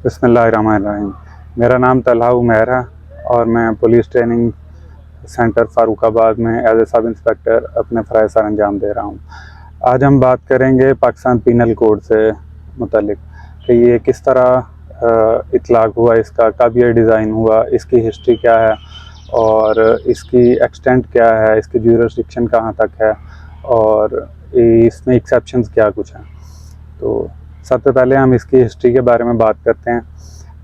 بسم اللہ الرحمن الرحیم۔ میرا نام طلحہ عمیر ہے اور میں پولیس ٹریننگ سینٹر فاروق آباد میں ایز اے سب انسپیکٹر اپنے فرائض سر انجام دے رہا ہوں۔ آج ہم بات کریں گے پاکستان پینل کوڈ سے متعلق کہ یہ کس طرح اطلاق ہوا، اس کا کب یہ ڈیزائن ہوا، اس کی ہسٹری کیا ہے اور اس کی ایکسٹینٹ کیا ہے، اس کی جیورسڈکشن کہاں تک ہے اور اس میں ایکسیپشنز کیا کچھ ہیں۔ تو سب سے پہلے ہم اس کی ہسٹری کے بارے میں بات کرتے ہیں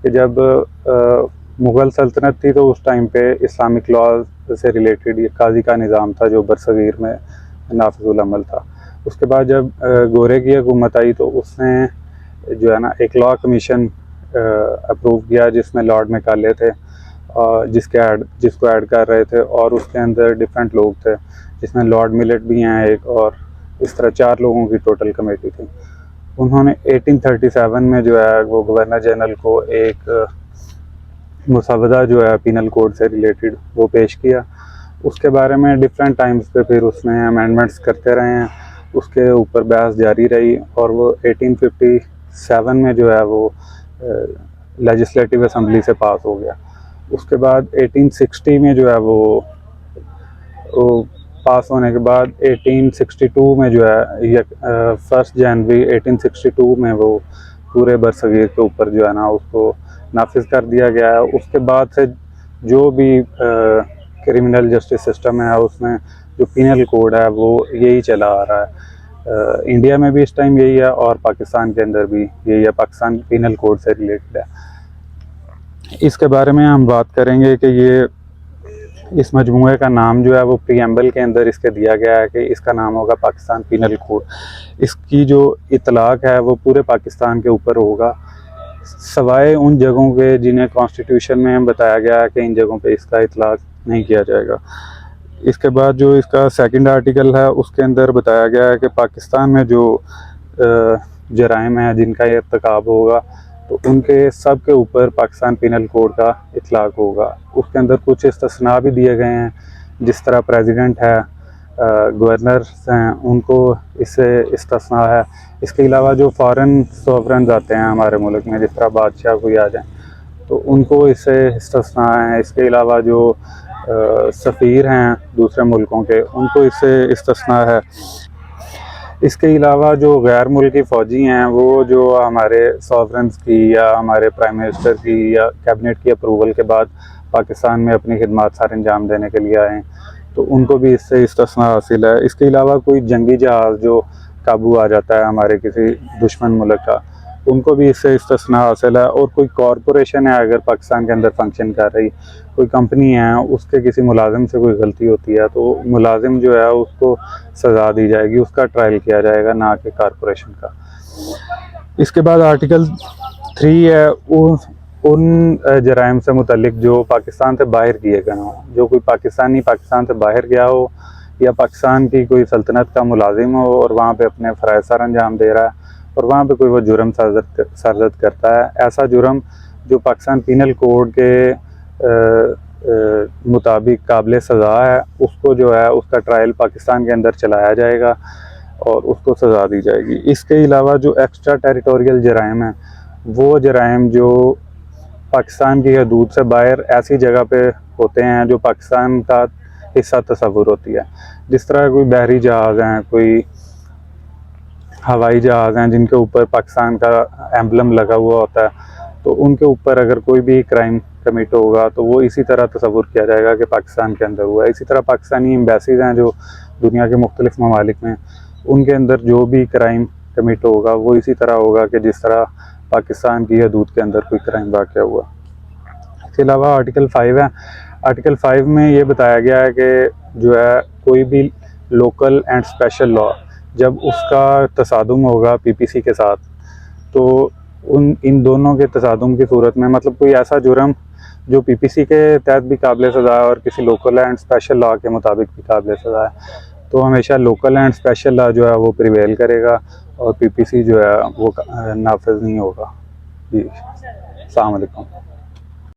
کہ جب مغل سلطنت تھی تو اس ٹائم پہ اسلامک لاء سے ریلیٹڈ یہ قاضی کا نظام تھا جو برصغیر میں نافذ العمل تھا۔ اس کے بعد جب گورے کی حکومت آئی تو اس نے جو ہے نا ایک لاء کمیشن اپروو کیا جس میں لارڈ میکالے تھے جس کو ایڈ کر رہے تھے، اور اس کے اندر ڈفرینٹ لوگ تھے جس میں لارڈ ملٹ بھی ہیں ایک، اور اس طرح 4 لوگوں کی ٹوٹل کمیٹی تھی۔ انہوں نے 1837 میں جو ہے وہ گورنر جنرل کو ایک مسودہ جو ہے پینل کوڈ سے ریلیٹڈ وہ پیش کیا۔ اس کے بارے میں ڈفرینٹ ٹائمز پہ پھر اس میں امینڈمنٹس کرتے رہے ہیں، اس کے اوپر بحث جاری رہی اور وہ 1857 میں جو ہے وہ لیجسلیٹو اسمبلی سے پاس ہو گیا۔ اس کے بعد 1860 میں جو ہے وہ پاس ہونے کے بعد 1862 میں جو ہے 1 جنوری 1862 میں وہ پورے برصغیر کے اوپر جو ہے نا اس کو نافذ کر دیا گیا ہے۔ اس کے بعد سے جو بھی کرمنل جسٹس سسٹم ہے اس میں جو پینل کوڈ ہے وہ یہی چلا آ رہا ہے۔ انڈیا میں بھی اس ٹائم یہی ہے اور پاکستان کے اندر بھی یہی ہے، پاکستان پینل کوڈ سے ریلیٹڈ ہے۔ اس کے بارے میں ہم بات کریں گے کہ اس مجموعے کا نام جو ہے وہ پریمبل کے اندر اس کے دیا گیا ہے کہ اس کا نام ہوگا پاکستان پینل کوڈ۔ اس کی جو اطلاق ہے وہ پورے پاکستان کے اوپر ہوگا، سوائے ان جگہوں کے جنہیں کانسٹیٹیوشن میں بتایا گیا ہے کہ ان جگہوں پہ اس کا اطلاق نہیں کیا جائے گا۔ اس کے بعد جو اس کا سیکنڈ آرٹیکل ہے اس کے اندر بتایا گیا ہے کہ پاکستان میں جو جرائم ہیں جن کا یہ ارتکاب ہوگا تو ان کے سب کے اوپر پاکستان پینل کوڈ کا اطلاق ہوگا۔ اس کے اندر کچھ استثناء بھی دیے گئے ہیں، جس طرح پریزیڈنٹ ہے، گورنرز ہیں، ان کو اس سے استثناء ہے۔ اس کے علاوہ جو فارن سوورنز آتے ہیں ہمارے ملک میں، جس طرح بادشاہ کوئی آ جائیں تو ان کو اس سے استثناء ہیں۔ اس کے علاوہ جو سفیر ہیں دوسرے ملکوں کے، ان کو اس سے استثناء ہے۔ اس کے علاوہ جو غیر ملکی فوجی ہیں وہ جو ہمارے سوورنز کی یا ہمارے پرائم منسٹر کی یا کیبنٹ کی اپروول کے بعد پاکستان میں اپنی خدمات سر انجام دینے کے لیے آئے ہیں تو ان کو بھی اس سے استثناء حاصل ہے۔ اس کے علاوہ کوئی جنگی جہاز جو قابو آ جاتا ہے ہمارے کسی دشمن ملک کا، ان کو بھی اس سے استثناء حاصل ہے۔ اور کوئی کارپوریشن ہے اگر پاکستان کے اندر فنکشن کر رہی، کوئی کمپنی ہے، اس کے کسی ملازم سے کوئی غلطی ہوتی ہے تو ملازم جو ہے اس کو سزا دی جائے گی، اس کا ٹرائل کیا جائے گا، نہ کہ کارپوریشن کا۔ اس کے بعد آرٹیکل 3 ہے ان جرائم سے متعلق جو پاکستان سے باہر کیے گئے ہوں، جو کوئی پاکستانی پاکستان سے باہر گیا ہو یا پاکستان کی کوئی سلطنت کا ملازم ہو اور وہاں پہ اپنے فرائض سر انجام دے رہا ہے اور وہاں پہ کوئی وہ جرم سرزد کرتا ہے، ایسا جرم جو پاکستان پینل کوڈ کے مطابق قابل سزا ہے، اس کو جو ہے اس کا ٹرائل پاکستان کے اندر چلایا جائے گا اور اس کو سزا دی جائے گی۔ اس کے علاوہ جو ایکسٹرا ٹیریٹوریل جرائم ہیں، وہ جرائم جو پاکستان کی حدود سے باہر ایسی جگہ پہ ہوتے ہیں جو پاکستان کا حصہ تصور ہوتی ہے، جس طرح کوئی بحری جہاز ہیں، کوئی ہوائی جہاز ہیں جن کے اوپر پاکستان کا ایمبلم لگا ہوا ہوتا ہے، تو ان کے اوپر اگر کوئی بھی کرائم کمٹ ہوگا تو وہ اسی طرح تصور کیا جائے گا کہ پاکستان کے اندر ہوا ہے۔ اسی طرح پاکستانی ایمبیسیز ہیں جو دنیا کے مختلف ممالک میں، ان کے اندر جو بھی کرائم کمٹ ہوگا وہ اسی طرح ہوگا کہ جس طرح پاکستان کی حدود کے اندر کوئی کرائم واقع ہوا۔ اس کے علاوہ آرٹیکل 5 ہے۔ آرٹیکل 5 میں یہ بتایا گیا ہے کہ جو ہے کوئی بھی لوکل اینڈ اسپیشل لاء جب اس کا تصادم ہوگا PPC کے ساتھ تو ان دونوں کے تصادم کی صورت میں، مطلب کوئی ایسا جرم جو PPC کے تحت بھی قابل سزا ہے اور کسی لوکل اینڈ اسپیشل لاء کے مطابق بھی قابل سزا ہے، تو ہمیشہ لوکل اینڈ اسپیشل لاء جو ہے وہ پریویل کرے گا اور PPC جو ہے وہ نافذ نہیں ہوگا۔ جی، السلام علیکم۔